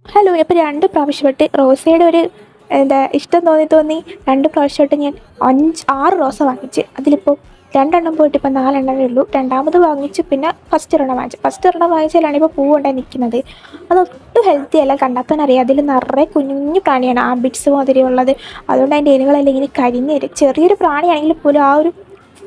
Hello, ഇപ്പോൾ 2 പ്രാവശ്യമായിട്ട് റോസയുടെ ഒരു ഇഷ്ടം തോന്നി 2 പ്രാവശ്യമായിട്ട് ഞാൻ 6 റോസ വാങ്ങിച്ച്. അതിലിപ്പോൾ 2 പോയിട്ട് ഇപ്പോൾ 4 ഉള്ളൂ. രണ്ടാമത് വാങ്ങിച്ച് പിന്നെ ഫസ്റ്റ് ഒരെണ്ണം വാങ്ങിച്ചാലാണ് ഇപ്പോൾ പൂവുണ്ടായി നിൽക്കുന്നത്. അതൊട്ടും ഹെൽത്തി അല്ല, കണ്ടാൽ തന്നെ അറിയാം. അതിൽ നിറയെ കുഞ്ഞു പ്രാണിയാണ്, ആർബിഡ്സ് മാതിരിയുള്ളത്. അതുകൊണ്ട് അതിൻ്റെ ഇലകളെല്ലാം ഇങ്ങനെ കരിഞ്ഞ് വരും. ചെറിയൊരു പ്രാണിയാണെങ്കിൽ പോലും ആ ഒരു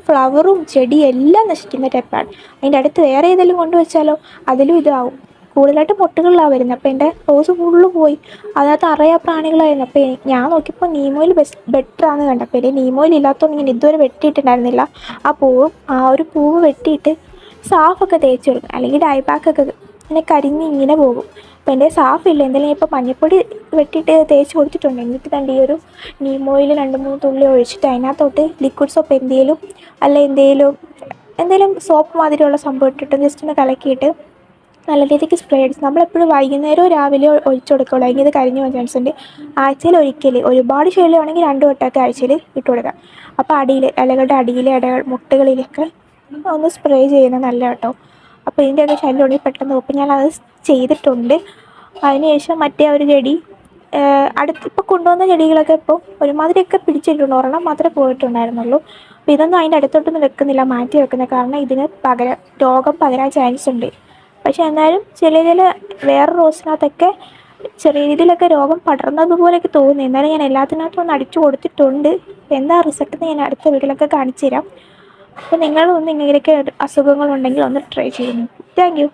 ഫ്ലവറും ചെടിയും എല്ലാം നശിക്കുന്ന ടൈപ്പാണ്. അതിൻ്റെ അടുത്ത് വേറെ ഏതെങ്കിലും കൊണ്ടുവച്ചാലോ അതിലും ഇതാവും. കൂടുതലായിട്ട് മുട്ടുകളിലാണ് വരുന്നത്. അപ്പോൾ എൻ്റെ റോസ് ഫുള്ള് പോയി. അതിനകത്ത് അറിയാ പ്രാണികളായിരുന്നു. അപ്പോൾ ഞാൻ നോക്കിയപ്പോൾ നീമോയിൽ ബെറ്ററാണെന്ന് കണ്ടപ്പോൾ എൻ്റെ നീമോയിൽ ഇല്ലാത്തതുകൊണ്ട് ഞാൻ ഇതുവരെ വെട്ടിയിട്ടുണ്ടായിരുന്നില്ല. ആ ഒരു പൂവ് വെട്ടിയിട്ട് സാഫൊക്കെ തേച്ച് കൊടുക്കും, അല്ലെങ്കിൽ ഡൈപാക്കൊക്കെ ഇങ്ങനെ കരിഞ്ഞ് ഇങ്ങനെ പോകും. അപ്പോൾ എൻ്റെ സാഫില്ല. എന്തെങ്കിലും ഇപ്പോൾ മഞ്ഞൾപ്പൊടി വെട്ടിയിട്ട് തേച്ച് കൊടുത്തിട്ടുണ്ട്. എന്നിട്ട് തന്നെ ഈ ഒരു നീമോയിൽ 2-3 തുള്ളി ഒഴിച്ചിട്ട് അതിനകത്തോട്ട് ലിക്വിഡ് സോപ്പ് എന്തെങ്കിലും സോപ്പ് മാതിരിയുള്ള സംഭവം ഇട്ടിട്ട് ജസ്റ്റ് ഒന്ന് കലക്കിയിട്ട് നല്ല രീതിക്ക് സ്പ്രേ അടിച്ച് നമ്മളെപ്പോഴും വൈകുന്നേരമോ രാവിലെയോ ഒഴിച്ചു കൊടുക്കുകയുള്ളൂ. അല്ലെങ്കിൽ ഇത് കരിഞ്ഞു പോകാൻ ചാൻസ് ഉണ്ട്. ആഴ്ചയിൽ ഒരിക്കൽ, ഒരുപാട് ശല്യമാണെങ്കിൽ 2 വട്ടമൊക്കെ ആഴ്ചയിൽ ഇട്ട് കൊടുക്കാം. അപ്പോൾ ഇലകളുടെ അടിയിൽ, മുട്ടുകളിലൊക്കെ ഒന്ന് സ്പ്രേ ചെയ്യുന്നത് നല്ല കേട്ടോ. അപ്പോൾ ഇതിൻ്റെയൊക്കെ ശല്യം ഉണ്ടെങ്കിൽ പെട്ടെന്ന് അപ്പോൾ ഞാനത് ചെയ്തിട്ടുണ്ട്. അതിനുശേഷം മറ്റേ ഒരു ചെടി ഇപ്പോൾ കൊണ്ടുവന്ന ചെടികളൊക്കെ ഇപ്പോൾ ഒരുമാതിരിയൊക്കെ പിടിച്ചിട്ടുണ്ട്. ഒരെണ്ണം മാത്രമേ പോയിട്ടുണ്ടായിരുന്നുള്ളൂ. അപ്പോൾ ഇതൊന്നും അതിൻ്റെ അടുത്തോട്ടൊന്നും വെക്കുന്നില്ല, മാറ്റി വെക്കുന്നത്. കാരണം ഇതിന് രോഗം പകരാൻ ചാൻസ് ഉണ്ട്. പക്ഷെ എന്നാലും ചില വേറെ റോസിനകത്തൊക്കെ ചെറിയ രീതിയിലൊക്കെ രോഗം പടർന്നതുപോലെയൊക്കെ തോന്നി. എന്നാലും ഞാൻ എല്ലാത്തിനകത്തും ഒന്ന് അടിച്ചു കൊടുത്തിട്ടുണ്ട്. എന്താ റിസൾട്ട് ഞാൻ അടുത്ത വീട്ടിലൊക്കെ കാണിച്ചു തരാം. അപ്പോൾ നിങ്ങളും ഒന്ന് ഇങ്ങനെയൊക്കെ അസുഖങ്ങളുണ്ടെങ്കിൽ ഒന്ന് ട്രൈ ചെയ്യുന്നു. Thank you.